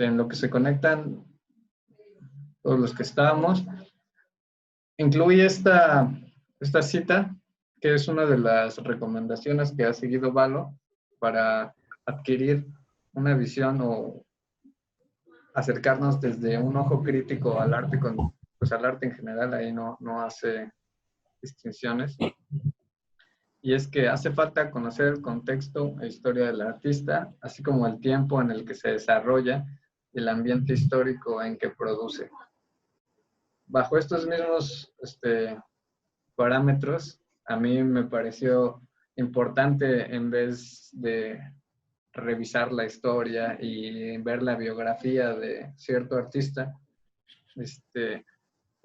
en lo que se conectan todos los que estábamos. Incluye esta cita, que es una de las recomendaciones que ha seguido Valo para adquirir una visión o acercarnos desde un ojo crítico al arte, pues al arte en general, ahí no hace distinciones. Y es que hace falta conocer el contexto e historia del artista, así como el tiempo en el que se desarrolla y el ambiente histórico en que produce. Bajo estos mismos parámetros, a mí me pareció importante, en vez de revisar la historia y ver la biografía de cierto artista,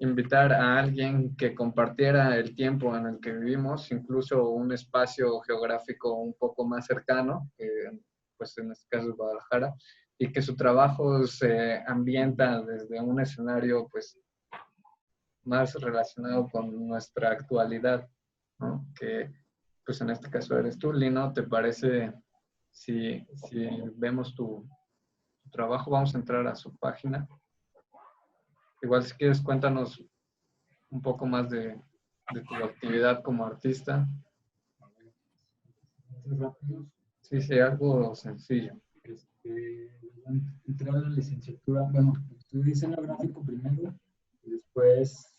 invitar a alguien que compartiera el tiempo en el que vivimos, incluso un espacio geográfico un poco más cercano, que pues en este caso es Guadalajara, y que su trabajo se ambienta desde un escenario pues más relacionado con nuestra actualidad, ¿no? Que pues en este caso eres tú, Lino. ¿Te parece si vemos tu trabajo? Vamos a entrar a su página. Igual si quieres cuéntanos un poco más de tu actividad como artista. Sí, sí, algo sencillo. Entré a la licenciatura, bueno, estudié diseño gráfico primero y después,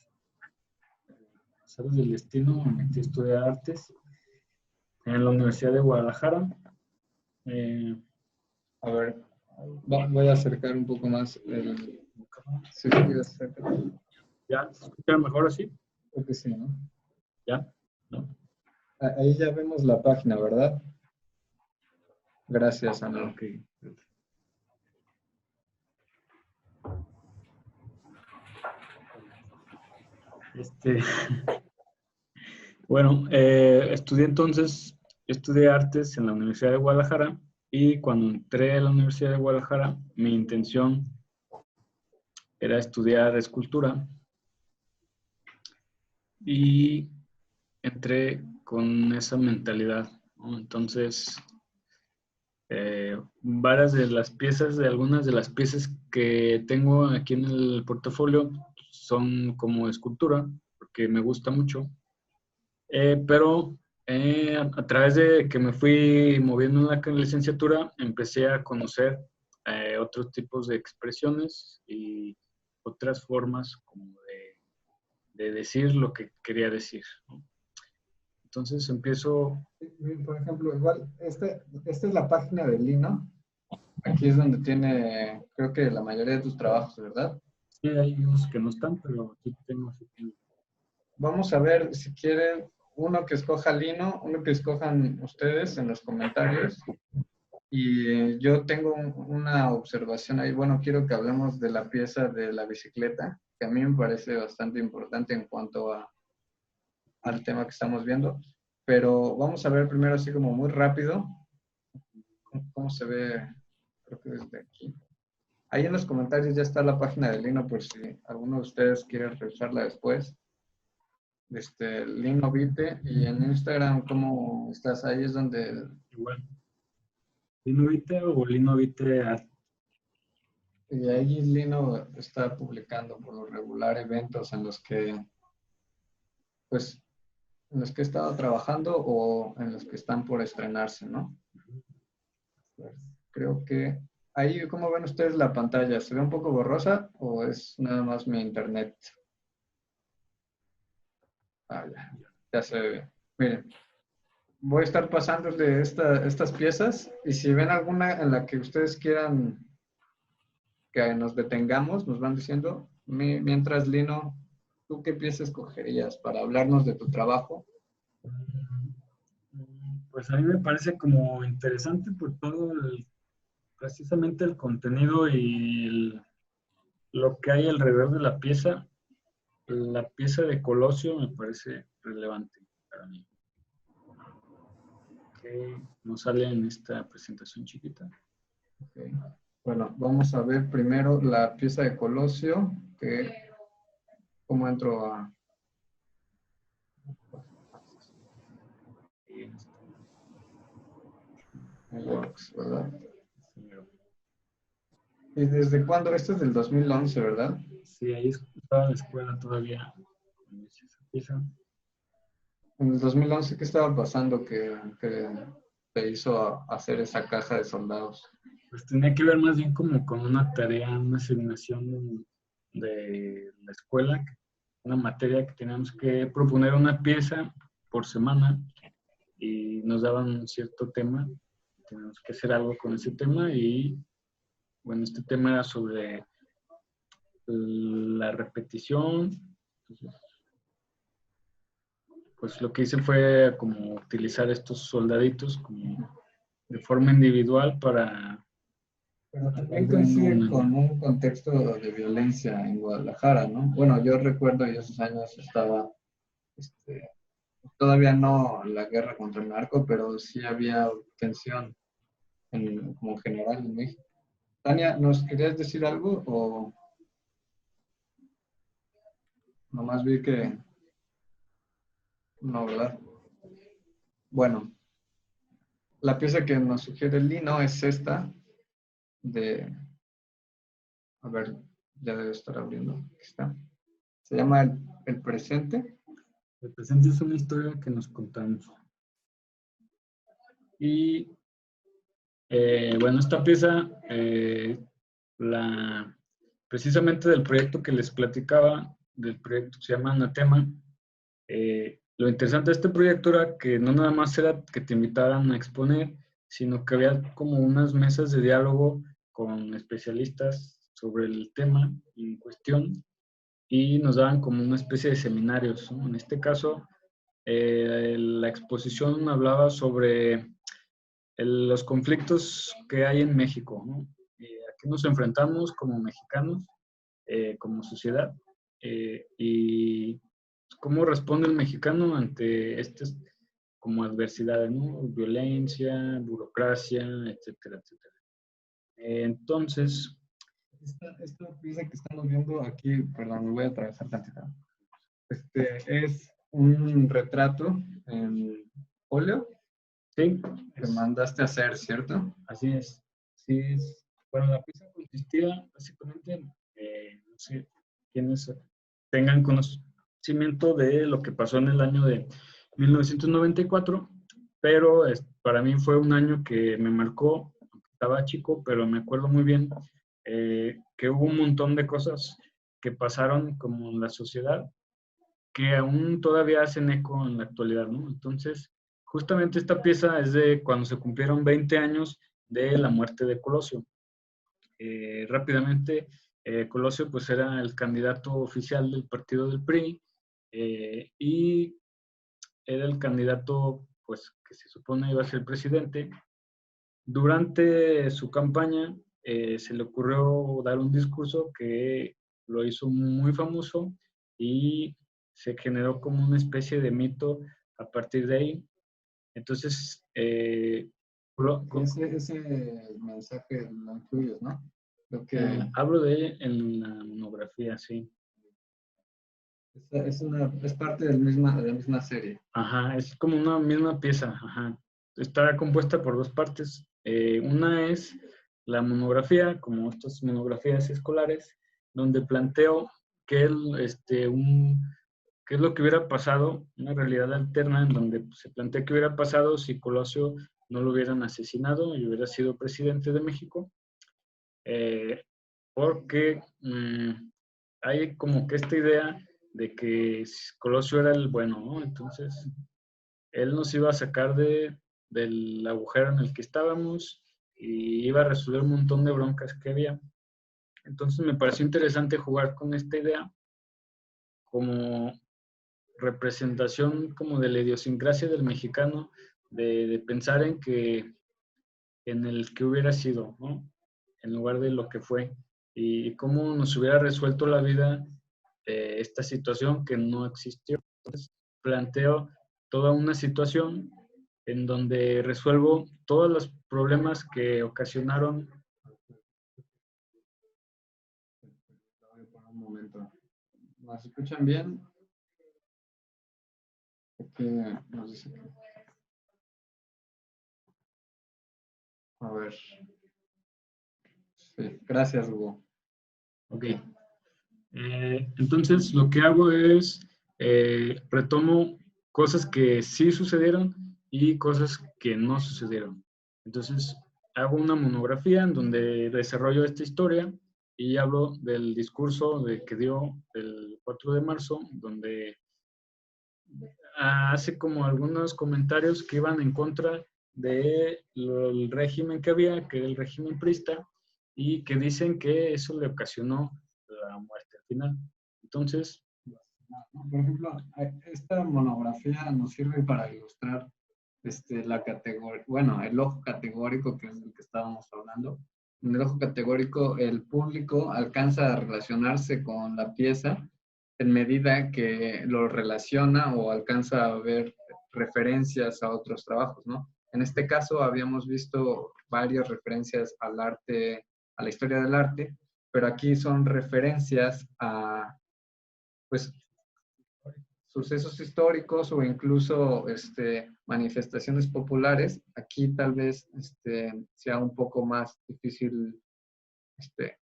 sabes del destino, me metí a estudiar artes en la Universidad de Guadalajara. A ver, voy a acercar un poco más el... Sí, sí, ¿Ya? ¿Se escucha mejor así? Creo que sí, ¿no? ¿Ya? ¿No? Ahí ya vemos la página, ¿verdad? Gracias, Ana. Okay. Bueno, estudié artes en la Universidad de Guadalajara y cuando entré a la Universidad de Guadalajara, mi intención era estudiar escultura y entré con esa mentalidad, ¿no? Entonces, algunas de las piezas que tengo aquí en el portafolio son como escultura, porque me gusta mucho. Pero a través de que me fui moviendo en la licenciatura, empecé a conocer otros tipos de expresiones y otras formas como de decir lo que quería decir, ¿no? Entonces empiezo... Por ejemplo, igual, esta es la página de Lino. Aquí es donde tiene, creo que la mayoría de tus trabajos, ¿verdad? Sí, hay unos que no están, pero aquí tengo... Vamos a ver, si quieren, uno que escoja Lino, uno que escojan ustedes en los comentarios. Y yo tengo una observación ahí. Bueno, quiero que hablemos de la pieza de la bicicleta, que a mí me parece bastante importante en cuanto al tema que estamos viendo. Pero vamos a ver primero así como muy rápido cómo se ve, creo que desde aquí. Ahí en los comentarios ya está la página de Lino, por si alguno de ustedes quiere revisarla después. Lino Vite. Y en Instagram, ¿cómo estás? Ahí es donde... Igual. ¿Linovite o Linovite Art? Y ahí Lino está publicando por lo regular eventos en los que, pues, en los que he estado trabajando o en los que están por estrenarse, ¿no? Pues, creo que ahí, ¿cómo ven ustedes la pantalla? ¿Se ve un poco borrosa o es nada más mi internet? Ah, ya se ve bien. Miren, voy a estar pasándoles estas piezas y si ven alguna en la que ustedes quieran que nos detengamos, nos van diciendo. Mientras, Lino, ¿tú qué pieza escogerías para hablarnos de tu trabajo? Pues a mí me parece como interesante por todo precisamente el contenido y lo que hay alrededor de la pieza. La pieza de Colosio me parece relevante para mí. Que no sale en esta presentación chiquita. Okay. Bueno, vamos a ver primero la pieza de Colosio, ¿cómo entro a...? Works, ¿verdad? ¿Y desde cuándo? Esto es del 2011, ¿verdad? Sí, ahí estaba en la escuela todavía. Cuando hice esa pieza. En el 2011, ¿qué estaba pasando que te hizo hacer esa caja de soldados? Pues tenía que ver más bien como con una tarea, una asignación de la escuela, una materia que teníamos que proponer una pieza por semana y nos daban un cierto tema, teníamos que hacer algo con ese tema y bueno, este tema era sobre la repetición. Entonces, pues lo que hice fue como utilizar estos soldaditos como de forma individual para Pero hacer también de uno coincide una. con un contexto de violencia en Guadalajara, ¿no? Bueno, yo recuerdo y esos años estaba, este, todavía no la guerra contra el narco, pero sí había tensión como general en México. Tania, ¿nos querías decir algo o nomás vi que no, ¿verdad? Bueno, la pieza que nos sugiere Lino es esta de, a ver, ya debe estar abriendo, aquí está. Se llama el presente. El presente es una historia que nos contamos. Y bueno, esta pieza, precisamente del proyecto que les platicaba, del proyecto que se llama Anatema, lo interesante de este proyecto era que no nada más era que te invitaran a exponer, sino que había como unas mesas de diálogo con especialistas sobre el tema en cuestión y nos daban como una especie de seminarios, ¿no? En este caso, la exposición hablaba sobre los conflictos que hay en México, ¿no? ¿A qué nos enfrentamos como mexicanos, como sociedad? Y cómo responde el mexicano ante estas como adversidades, ¿no? Violencia, burocracia, etcétera, etcétera. Entonces, Esta pieza que estamos viendo aquí, perdón, me voy a atravesar tantito. Es un retrato en óleo sí, que mandaste a hacer, ¿cierto? así es. Sí, es. Bueno, la pieza consistía básicamente, no sé, quienes tengan conocimiento de lo que pasó en el año de 1994, pero para mí fue un año que me marcó, estaba chico, pero me acuerdo muy bien que hubo un montón de cosas que pasaron como en la sociedad que aún todavía hacen eco en la actualidad, ¿no? Entonces, justamente esta pieza es de cuando se cumplieron 20 años de la muerte de Colosio. Rápidamente, Colosio pues era el candidato oficial del partido del PRI y era el candidato pues que se supone iba a ser presidente. Durante su campaña se le ocurrió dar un discurso que lo hizo muy famoso y se generó como una especie de mito a partir de ahí. Entonces, Ese mensaje lo incluyes, ¿no? Lo que hablo de él en la monografía, sí. es parte de la misma serie. Ajá, es como una misma pieza, ajá. Está compuesta por dos partes. Una es la monografía, como estas monografías escolares, donde planteo qué es lo que hubiera pasado, una realidad alterna en donde se plantea qué hubiera pasado si Colosio no lo hubieran asesinado y hubiera sido presidente de México, eh, porque hay como que esta idea de que Colosio era el bueno, ¿no? Entonces, él nos iba a sacar del agujero en el que estábamos y iba a resolver un montón de broncas que había. Entonces me pareció interesante jugar con esta idea como representación como de la idiosincrasia del mexicano, de pensar en el que hubiera sido, ¿no? En lugar de lo que fue, y cómo nos hubiera resuelto la vida esta situación que no existió. Entonces, planteo toda una situación en donde resuelvo todos los problemas que ocasionaron. Un momento. ¿Nos escuchan bien? Aquí nos dice que... A ver. Sí, gracias, Hugo. Ok. Entonces, lo que hago es retomo cosas que sí sucedieron y cosas que no sucedieron. Entonces, hago una monografía en donde desarrollo esta historia y hablo del discurso que dio el 4 de marzo, donde hace como algunos comentarios que iban en contra del régimen que había, que era el régimen priista, y que dicen que eso le ocasionó la muerte al final. Entonces, por ejemplo, esta monografía nos sirve para ilustrar la categoría, bueno, el ojo categórico, que es el que estábamos hablando. En el ojo categórico, el público alcanza a relacionarse con la pieza en medida que lo relaciona o alcanza a ver referencias a otros trabajos, ¿no? En este caso habíamos visto varias referencias al arte, a la historia del arte, pero aquí son referencias a, pues, sucesos históricos o incluso manifestaciones populares. Aquí tal vez sea un poco más difícil este,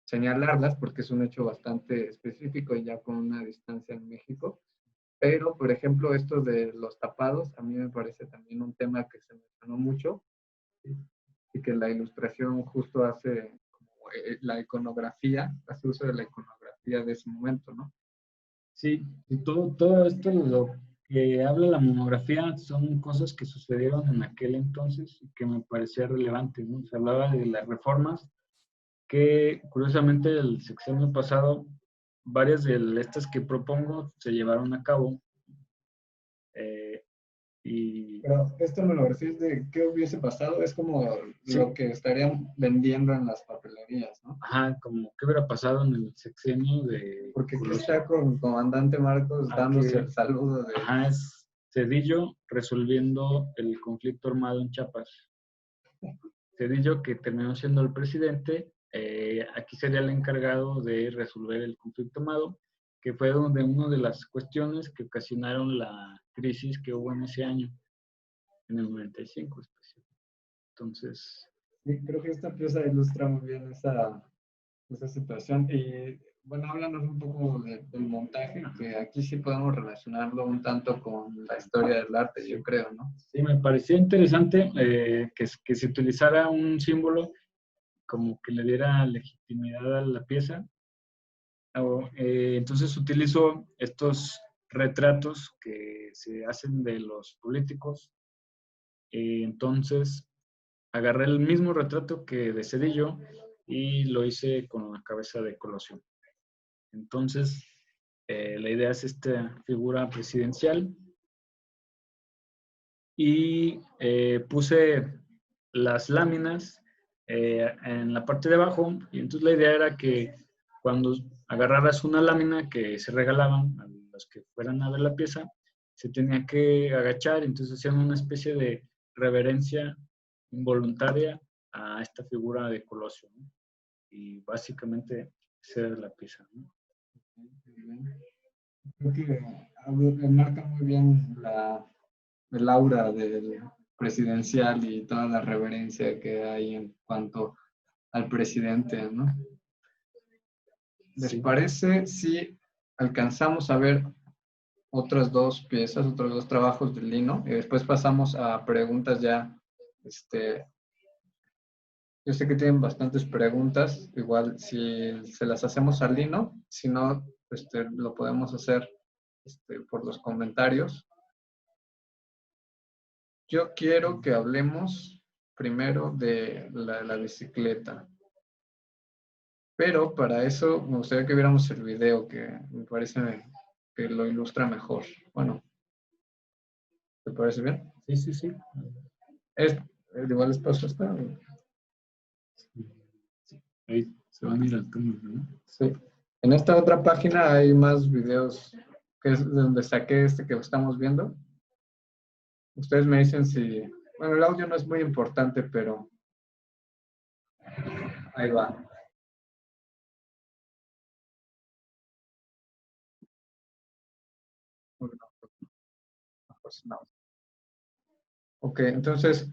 señalarlas porque es un hecho bastante específico y ya con una distancia en México. Pero, por ejemplo, esto de los tapados, a mí me parece también un tema que se mencionó mucho y que la ilustración justo hace como, la iconografía, hace uso de la iconografía de ese momento, ¿no? sí, y todo esto, lo que habla la monografía, son cosas que sucedieron en aquel entonces y que me parecía relevante, ¿no? Se hablaba de las reformas que, curiosamente, el sexenio pasado, varias de estas que propongo se llevaron a cabo. eh, y Pero esto me lo refieres de qué hubiese pasado, es como sí, lo que estarían vendiendo en las papelerías, ¿no? ajá, como qué hubiera pasado en el sexenio de Porque aquí Colosio. está con el comandante Marcos dándose Aquí, el saludo de... ajá, es Cedillo resolviendo el conflicto armado en Chiapas. Cedillo, que terminó siendo el presidente, aquí sería el encargado de resolver el conflicto armado, que fue donde una de las cuestiones que ocasionaron la crisis que hubo en ese año, en el 95 específicamente. Entonces, Sí, creo que esta pieza ilustra muy bien esa situación. Y bueno, háblanos un poco del montaje, que aquí sí podemos relacionarlo un tanto con la historia del arte, yo creo, ¿no? sí, me parecía interesante que se utilizara un símbolo como que le diera legitimidad a la pieza. Entonces utilizo estos retratos que se hacen de los políticos. Entonces agarré el mismo retrato que de Cedillo y lo hice con la cabeza de Colosio. Entonces, la idea es esta figura presidencial y puse las láminas en la parte de abajo y entonces la idea era que cuando agarraras una lámina que se regalaban a los que fueran a ver la pieza, se tenía que agachar, entonces hacían una especie de reverencia involuntaria a esta figura de Colosio, ¿no? Y básicamente esa era la pieza, ¿no? Creo que marca muy bien el aura del presidencial y toda la reverencia que hay en cuanto al presidente, ¿no? ¿Les Sí. parece si alcanzamos a ver otras dos piezas, otros dos trabajos de Lino y después pasamos a preguntas ya, yo sé que tienen bastantes preguntas, igual si se las hacemos a Lino, si no, lo podemos hacer por los comentarios. Yo quiero que hablemos primero de la bicicleta, pero para eso me gustaría que viéramos el video que me parece que lo ilustra mejor. Bueno, ¿te parece bien? Sí, sí, sí. Es, igual les paso esta. Ahí se van a ir al túnel, ¿no? Sí. En esta otra página hay más videos, que es de donde saqué este que estamos viendo. Ustedes me dicen si... Bueno, el audio no es muy importante, pero ahí va. Ok, entonces,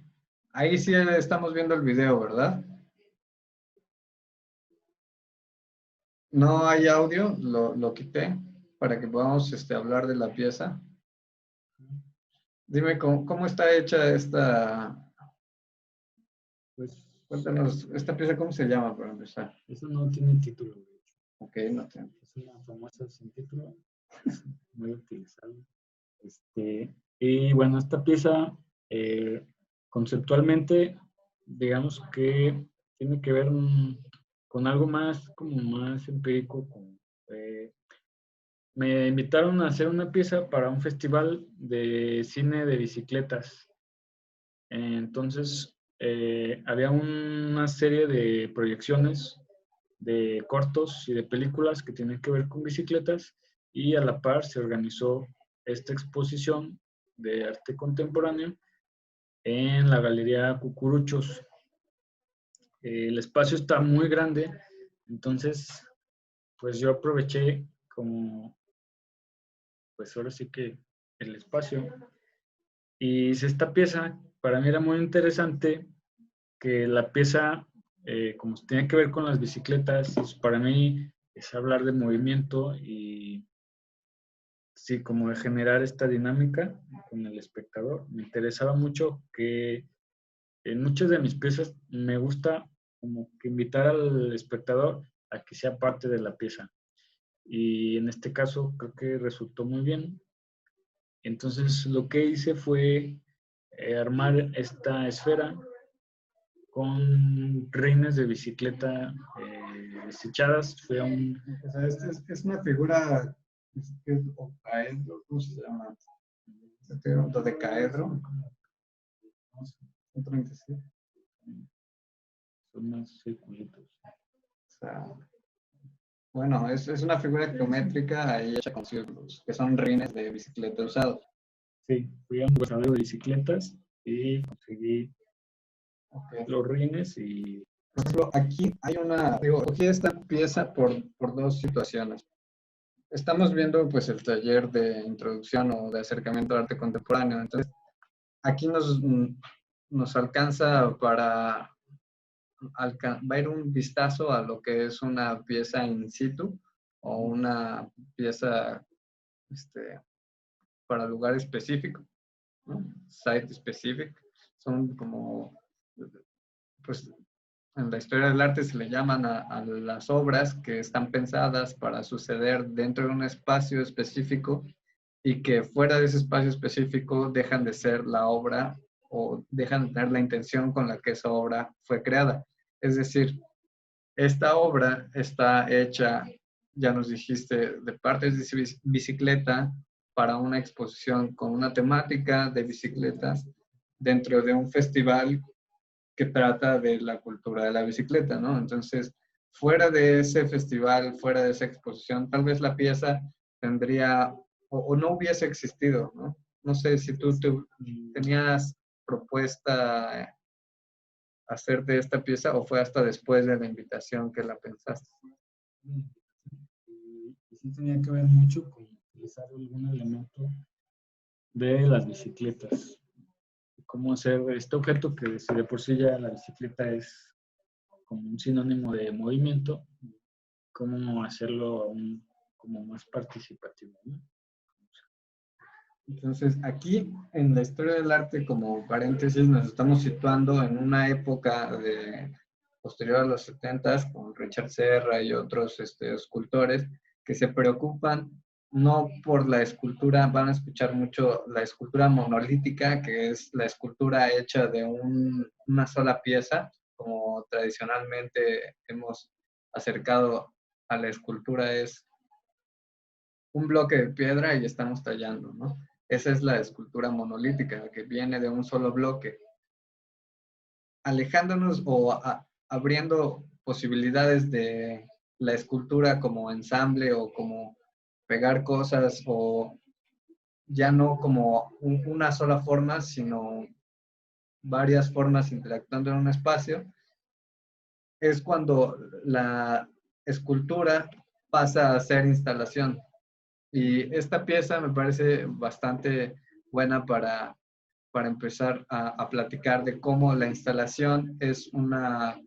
ahí sí estamos viendo el video, ¿verdad? No hay audio, lo quité para que podamos hablar de la pieza. Dime, ¿cómo está hecha esta? Pues Cuéntanos, ¿esta pieza cómo se llama para empezar? eso no tiene título, de hecho. Ok, no tiene. Es una famosa sin título, muy utilizada. Y bueno, esta pieza conceptualmente, digamos que tiene que ver con algo más, como más empírico. Me invitaron a hacer una pieza para un festival de cine de bicicletas. Entonces, había una serie de proyecciones de cortos y de películas que tienen que ver con bicicletas y a la par se organizó esta exposición de arte contemporáneo en la Galería Cucuruchos. El espacio está muy grande, entonces pues yo aproveché como, pues ahora sí que el espacio y hice esta pieza. Para mí era muy interesante que la pieza, como tiene que ver con las bicicletas, para mí es hablar de movimiento y sí, como de generar esta dinámica con el espectador. Me interesaba mucho que en muchas de mis piezas me gusta como que invitar al espectador a que sea parte de la pieza. Y en este caso creo que resultó muy bien. Entonces lo que hice fue armar esta esfera con rines de bicicleta desechadas. Fue un... O sea, es una figura, ocaedro, ¿cómo se llama? Dodecaedro. 136. Son más circulitos. O sea, bueno, es una figura geométrica ahí hecha con círculos, que son rines de bicicleta usados. Sí, fui a un guardadero de bicicletas y conseguí Okay. los rines y... Por ejemplo, aquí hay cogí esta pieza por dos situaciones. Estamos viendo pues el taller de introducción o de acercamiento al arte contemporáneo. Entonces, aquí nos alcanza para ver un vistazo a lo que es una pieza in situ o una pieza para lugar específico, ¿no? Site specific. Son como, pues, en la historia del arte se le llaman a las obras que están pensadas para suceder dentro de un espacio específico y que fuera de ese espacio específico dejan de ser la obra o dejan de tener la intención con la que esa obra fue creada. Es decir, esta obra está hecha, ya nos dijiste, de partes de bicicleta para una exposición con una temática de bicicletas dentro de un festival que trata de la cultura de la bicicleta, ¿no? Entonces, fuera de ese festival, fuera de esa exposición, tal vez la pieza tendría o no hubiese existido, ¿no? No sé si tú tenías propuesta hacer de esta pieza o fue hasta después de la invitación que la pensaste. Y sí tenía que ver mucho con utilizar algún elemento de las bicicletas. Cómo hacer este objeto que si de por sí ya la bicicleta es como un sinónimo de movimiento, cómo hacerlo aún como más participativo, ¿no? Entonces, aquí en la historia del arte, como paréntesis, nos estamos situando en una época posterior a los 70 con Richard Serra y otros escultores que se preocupan no por la escultura, van a escuchar mucho la escultura monolítica, que es la escultura hecha de una sola pieza, como tradicionalmente hemos acercado a la escultura, es un bloque de piedra y estamos tallando, ¿no? Esa es la escultura monolítica, que viene de un solo bloque. Alejándonos o abriendo posibilidades de la escultura como ensamble o como pegar cosas o ya no como una sola forma, sino varias formas interactuando en un espacio, es cuando la escultura pasa a ser instalación. Y esta pieza me parece bastante buena para empezar a platicar de cómo la instalación es una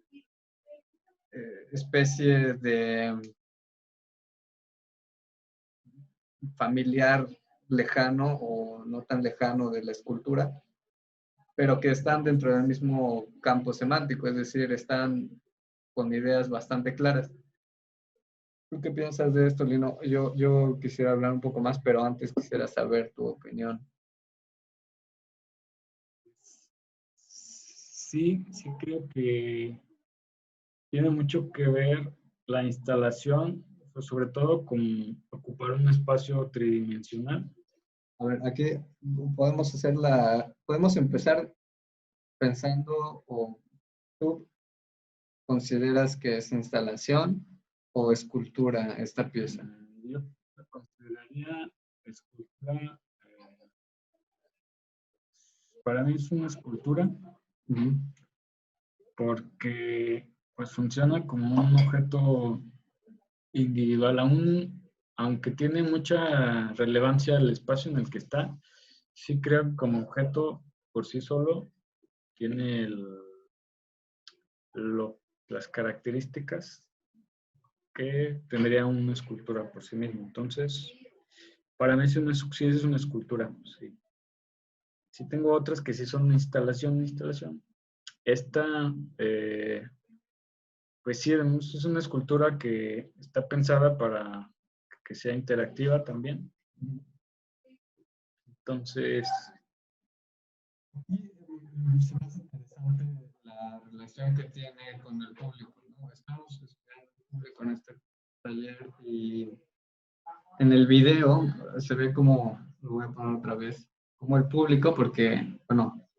especie familiar lejano o no tan lejano de la escultura, pero que están dentro del mismo campo semántico, es decir, están con ideas bastante claras. ¿Tú qué piensas de esto, Lino? Yo quisiera hablar un poco más, pero antes quisiera saber tu opinión. Sí, sí creo que tiene mucho que ver la instalación, pues, sobre todo con ocupar un espacio tridimensional. A ver, aquí podemos empezar pensando, o tú consideras que es instalación o escultura esta pieza. Yo la consideraría escultura, para mí es una escultura porque pues funciona como un objeto individual, aunque tiene mucha relevancia el espacio en el que está, sí creo que como objeto por sí solo tiene las características que tendría una escultura por sí mismo. Entonces, para mí sí es una escultura. Sí. Sí tengo otras que sí son una instalación. Esta, pues sí, es una escultura que está pensada para que sea interactiva también. Entonces, Y se me hace interesante la relación que tiene con el público, ¿no? Estamos estudiando el público en este taller y en el video se ve como, lo voy a poner otra vez, como el público, porque, bueno,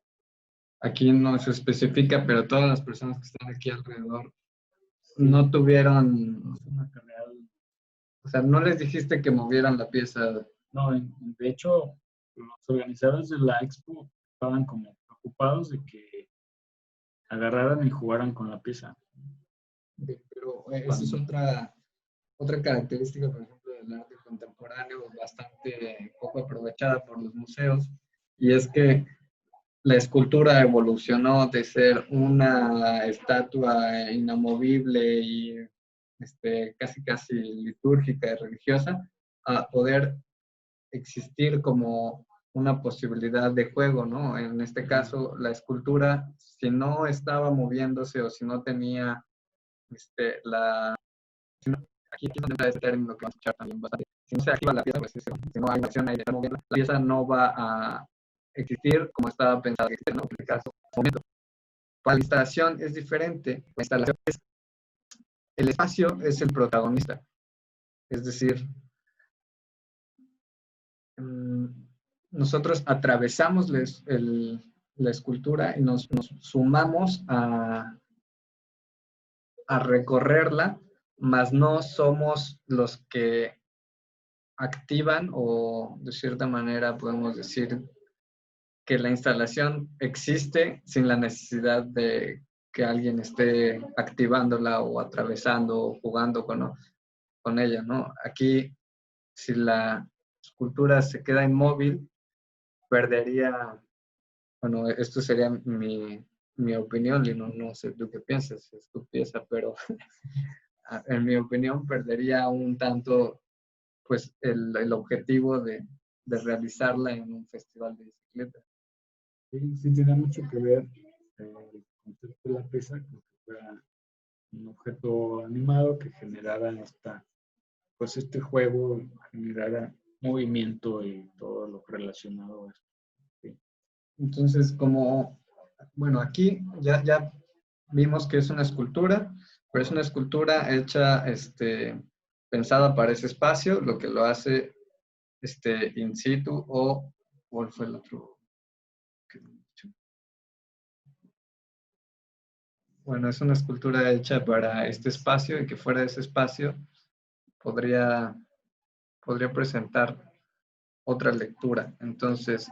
aquí no se especifica, pero todas las personas que están aquí alrededor no tuvieron, o sea, no les dijiste que movieran la pieza. no, de hecho, los organizadores de la expo estaban como preocupados de que agarraran y jugaran con la pieza. Pero esa es otra característica, por ejemplo, del arte contemporáneo bastante poco aprovechada por los museos, y es que la escultura evolucionó de ser una estatua inamovible y casi litúrgica y religiosa a poder existir como una posibilidad de juego, ¿no? En este caso, la escultura, si no estaba moviéndose o si no tenía aquí es donde entra ese término que vamos a escuchar también bastante. Si no se activa la pieza, pues si no hay una acción ahí de moverla, la pieza no va a existir como estaba pensado que existir, ¿no? En este caso, momento. Para la instalación es diferente. La instalación el espacio es el protagonista. Es decir, nosotros atravesamos la escultura y nos sumamos a recorrerla, mas no somos los que activan o de cierta manera podemos decir que la instalación existe sin la necesidad de que alguien esté activándola o atravesando o jugando con ella, ¿no? Aquí, si la escultura se queda inmóvil, perdería, bueno, esto sería mi opinión, y no sé tú qué piensas, es tu pieza, pero en mi opinión perdería un tanto pues el objetivo de realizarla en un festival de bicicleta. Sí, sí tiene mucho que ver el concepto de la pieza, como que fuera un objeto animado que generara pues este juego, generara movimiento y todo lo relacionado a esto. Sí. Entonces, bueno, aquí ya vimos que es una escultura, pero es una escultura hecha, pensada para ese espacio, lo que lo hace in situ o ¿cuál fue el otro? Bueno, es una escultura hecha para este espacio y que fuera de ese espacio podría presentar otra lectura. Entonces,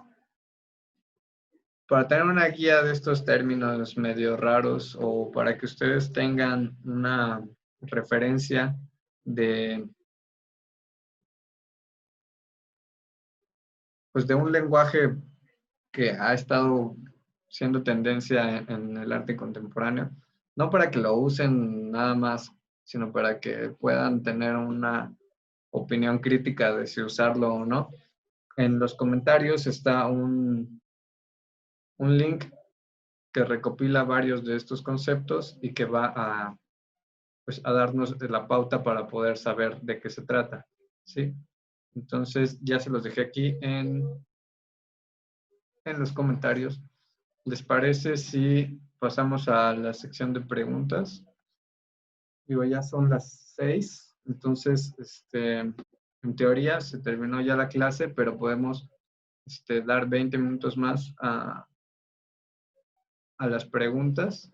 para tener una guía de estos términos medio raros o para que ustedes tengan una referencia pues de un lenguaje que ha estado siendo tendencia en el arte contemporáneo, no para que lo usen nada más, sino para que puedan tener una opinión crítica de si usarlo o no. En los comentarios está un link que recopila varios de estos conceptos y que va a, pues, a darnos la pauta para poder saber de qué se trata, ¿sí? Entonces, ya se los dejé aquí en los comentarios. ¿Les parece si pasamos a la sección de preguntas? Digo, ya son las 6, entonces, en teoría se terminó ya la clase, pero podemos dar 20 minutos más a las preguntas.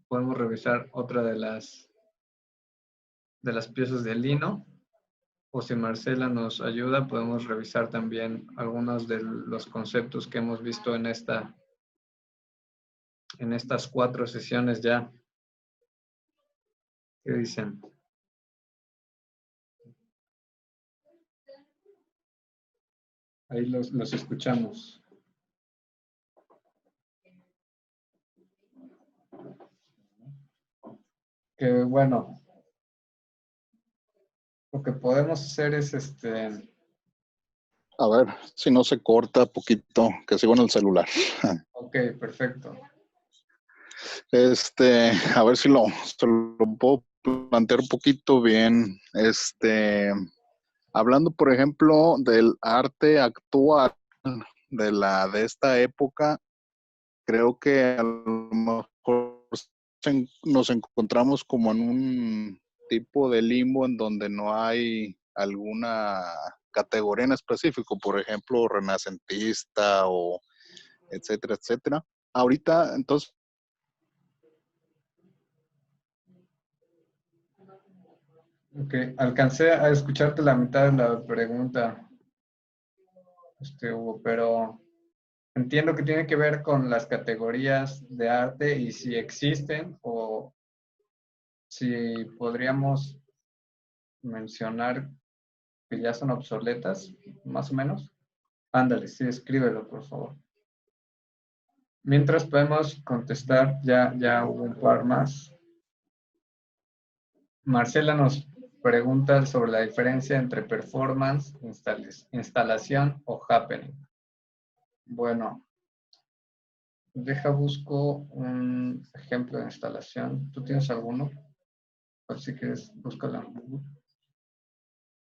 Podemos revisar otra de las piezas de lino, o si Marcela nos ayuda, podemos revisar también algunos de los conceptos que hemos visto en estas 4 sesiones ya. ¿Qué dicen? Ahí los escuchamos. Que bueno, lo que podemos hacer es A ver si no se corta poquito, que sigo en el celular. Ok, perfecto. A ver si se lo puedo plantear un poquito bien. Hablando, por ejemplo, del arte actual de esta época, creo que a lo mejor nos encontramos como en un tipo de limbo en donde no hay alguna categoría en específico, por ejemplo, renacentista o etcétera, etcétera. Ahorita, entonces, Ok, alcancé a escucharte la mitad de la pregunta, Hugo, pero entiendo que tiene que ver con las categorías de arte y si existen o si podríamos mencionar que ya son obsoletas, más o menos. Ándale, sí, escríbelo, por favor. Mientras podemos contestar, ya hubo un par más. Marcela nos pregunta sobre la diferencia entre performance, instalación o happening. Bueno, busco un ejemplo de instalación. ¿Tú tienes alguno? Pues si quieres, búscalo en Google.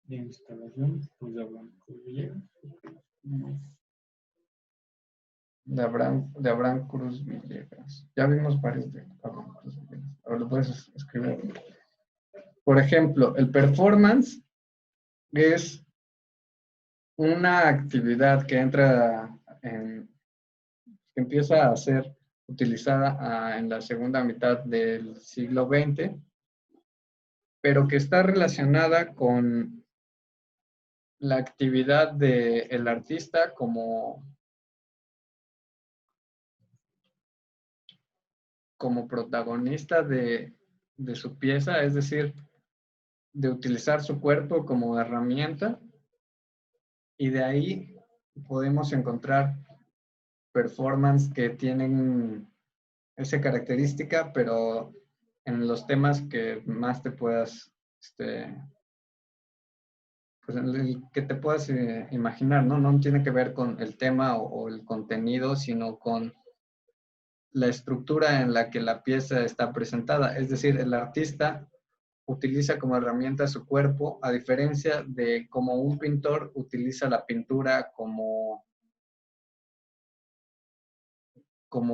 De instalación, pues de Blanco Villegas. De Abraham Cruz Villegas. Ya vimos varios de Abraham Cruz Villegas. A ver, lo puedes escribir. Por ejemplo, el performance es una actividad que que empieza a ser utilizada en la segunda mitad del siglo XX, pero que está relacionada con la actividad del artista como protagonista de su pieza, es decir, de utilizar su cuerpo como herramienta, y de ahí podemos encontrar performance que tienen esa característica, pero en los temas que más te puedas, pues en el que te puedas imaginar, ¿no? No tiene que ver con el tema o el contenido, sino con la estructura en la que la pieza está presentada. Es decir, el artista utiliza como herramienta su cuerpo, a diferencia de cómo un pintor utiliza la pintura como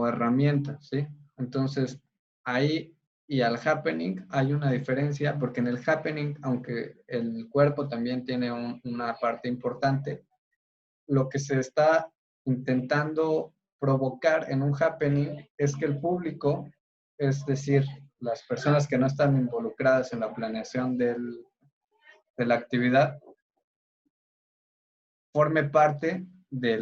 herramienta, ¿sí? Entonces, ahí y al happening hay una diferencia, porque en el happening, aunque el cuerpo también tiene una parte importante, lo que se está intentando provocar en un happening es que el público, es decir, las personas que no están involucradas en la planeación de la actividad, forme parte de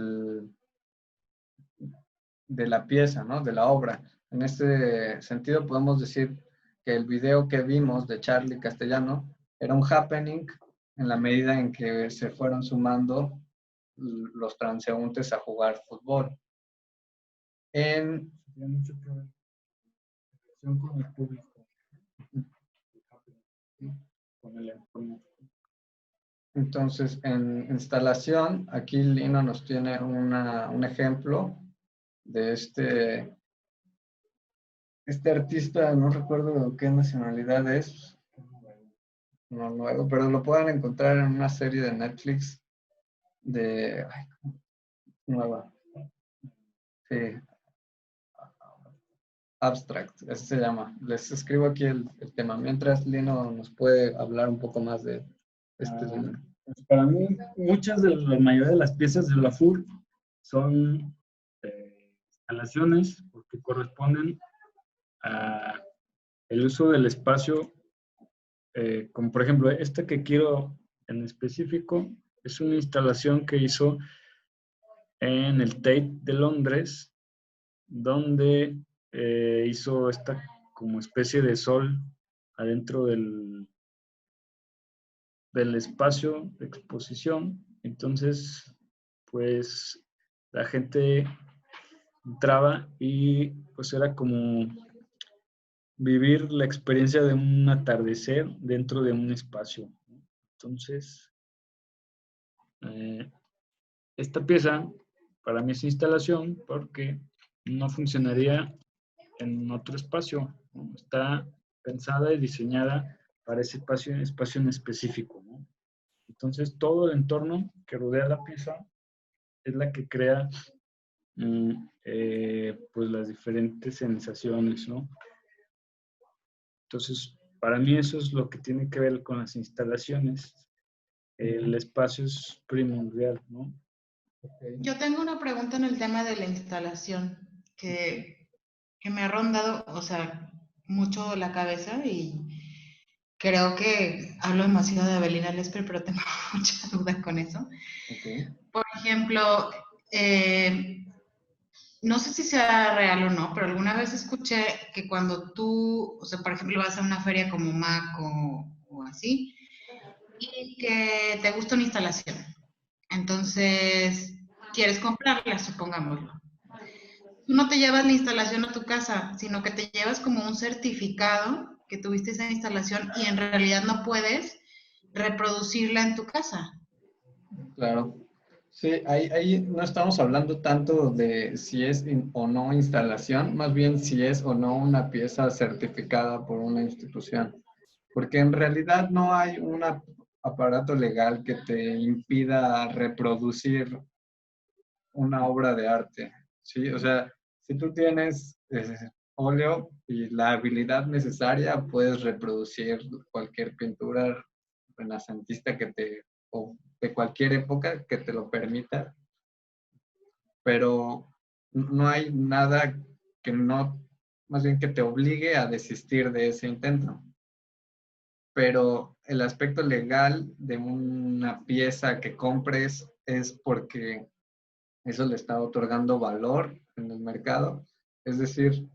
la pieza, ¿no? De la obra. En este sentido, podemos decir que el video que vimos de Charlie Castellano era un happening en la medida en que se fueron sumando los transeúntes a jugar fútbol. Tiene mucho que ver con la relación con el público, con el entorno. Entonces, en instalación, aquí Lino nos tiene un ejemplo de este artista, no recuerdo qué nacionalidad es, no nuevo, pero lo pueden encontrar en una serie de Netflix nueva. Sí, Abstract, así se llama. Les escribo aquí el tema, mientras Lino nos puede hablar un poco más de tema. Pues para mí, la mayoría de las piezas de la FUR son instalaciones porque corresponden a el uso del espacio, como por ejemplo esta que quiero en específico, es una instalación que hizo en el Tate de Londres, donde hizo esta como especie de sol adentro del espacio de exposición. Entonces, pues la gente entraba y pues era como vivir la experiencia de un atardecer dentro de un espacio. Entonces, esta pieza para mí es instalación porque no funcionaría en otro espacio, ¿no? Está pensada y diseñada para ese espacio en específico, ¿no? Entonces, todo el entorno que rodea la pieza es la que crea pues las diferentes sensaciones, ¿no? Entonces, para mí eso es lo que tiene que ver con las instalaciones. El espacio es primordial, ¿no? Yo tengo una pregunta en el tema de la instalación que me ha rondado, o sea, mucho la cabeza y creo que hablo demasiado de Avelina Lesper, pero tengo mucha duda con eso. Okay. Por ejemplo, no sé si sea real o no, pero alguna vez escuché que cuando tú, o sea, por ejemplo, vas a una feria como MAC o así, y que te gusta una instalación. Entonces, quieres comprarla, supongámoslo. Tú no te llevas la instalación a tu casa, sino que te llevas como un certificado que tuviste esa instalación y en realidad no puedes reproducirla en tu casa. Claro. Sí, ahí no estamos hablando tanto de si es o no instalación, más bien si es o no una pieza certificada por una institución. Porque en realidad no hay un aparato legal que te impida reproducir una obra de arte, ¿sí? O sea, si tú tienes óleo y la habilidad necesaria, puedes reproducir cualquier pintura renacentista o de cualquier época que te lo permita, pero no hay nada que no, más bien que te obligue a desistir de ese intento. Pero el aspecto legal de una pieza que compres es porque eso le está otorgando valor en el mercado. Es decir,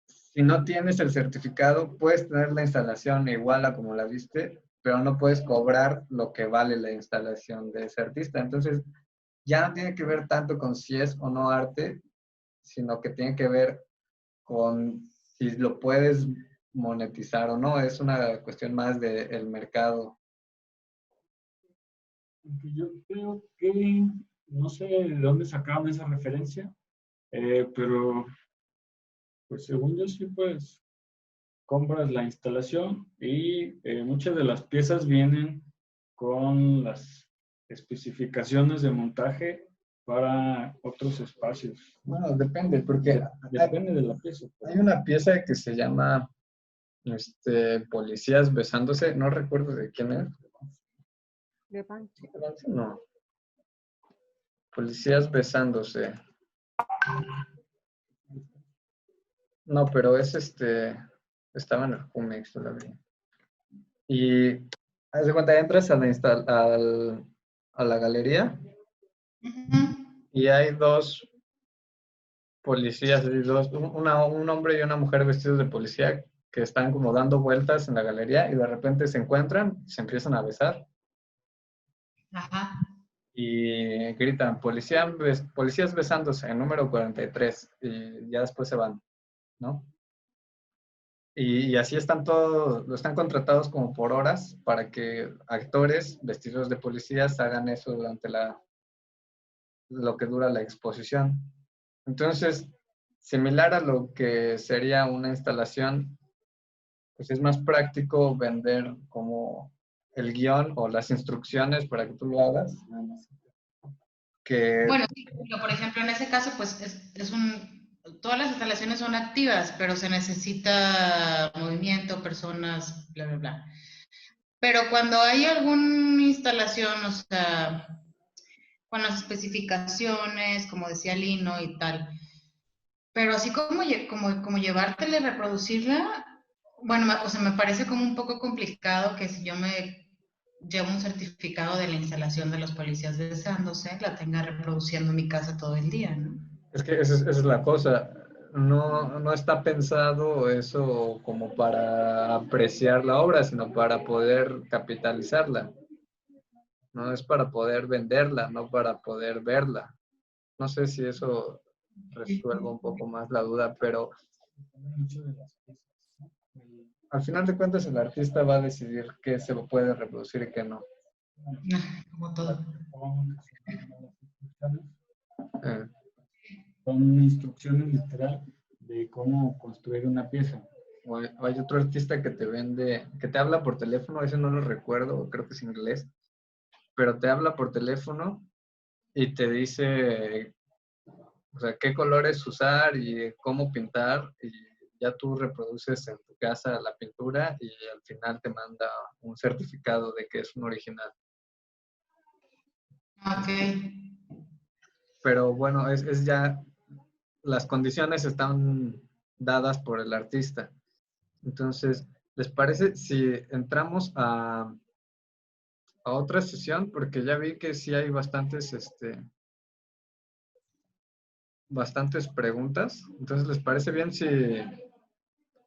si no tienes el certificado, puedes tener la instalación igual a como la viste, pero no puedes cobrar lo que vale la instalación de ese artista. Entonces, ya no tiene que ver tanto con si es o no arte, sino que tiene que ver con si lo puedes monetizar o no. Es una cuestión más del mercado. Yo creo que, no sé de dónde sacaron esa referencia, pero pues según yo sí, pues compras la instalación y muchas de las piezas vienen con las especificaciones de montaje para otros espacios. Bueno, depende, porque Depende de la pieza. hay una pieza que se llama Policías besándose, no recuerdo de quién es. De Pancho. No. Policías besándose. No, pero es estaba en el Jumex todavía. Y haz de cuenta, entras a a la galería y hay dos policías, un hombre y una mujer vestidos de policía que están como dando vueltas en la galería y de repente se encuentran, se empiezan a besar. Ajá. Y gritan, policías besándose en número 43 y ya después se van, ¿no? Y así están todos, están contratados como por horas para que actores vestidos de policías hagan eso durante lo que dura la exposición. Entonces, similar a lo que sería una instalación, pues es más práctico vender como el guión o las instrucciones para que tú lo hagas, que Bueno, sí, pero por ejemplo, en ese caso, pues todas las instalaciones son activas, pero se necesita movimiento, personas, bla, bla, bla. Pero cuando hay alguna instalación, o sea, con las especificaciones, como decía Lino y tal, pero así como llevártela y reproducirla, bueno, o sea, me parece como un poco complicado que si yo me llevo un certificado de la instalación de los policías besándose, la tenga reproduciendo en mi casa todo el día, ¿no? es que esa es la cosa. No está pensado eso como para apreciar la obra, sino para poder capitalizarla. No es para poder venderla, no para poder verla. No sé si eso resuelve un poco más la duda, pero al final de cuentas el artista va a decidir qué se puede reproducir y qué no. Como todo. Eh, Son instrucciones literal de cómo construir una pieza. o hay otro artista que te vende, que te habla por teléfono, ese no lo recuerdo, creo que es inglés, pero te habla por teléfono y te dice, o sea, qué colores usar y cómo pintar, y ya tú reproduces en tu casa la pintura y al final te manda un certificado de que es un original. Ok. Pero bueno, es ya, las condiciones están dadas por el artista. Entonces, ¿les parece si entramos a otra sesión? Porque ya vi que sí hay bastantes preguntas. Entonces, ¿les parece bien si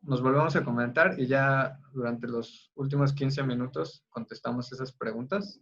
nos volvemos a comentar y ya durante los últimos 15 minutos contestamos esas preguntas?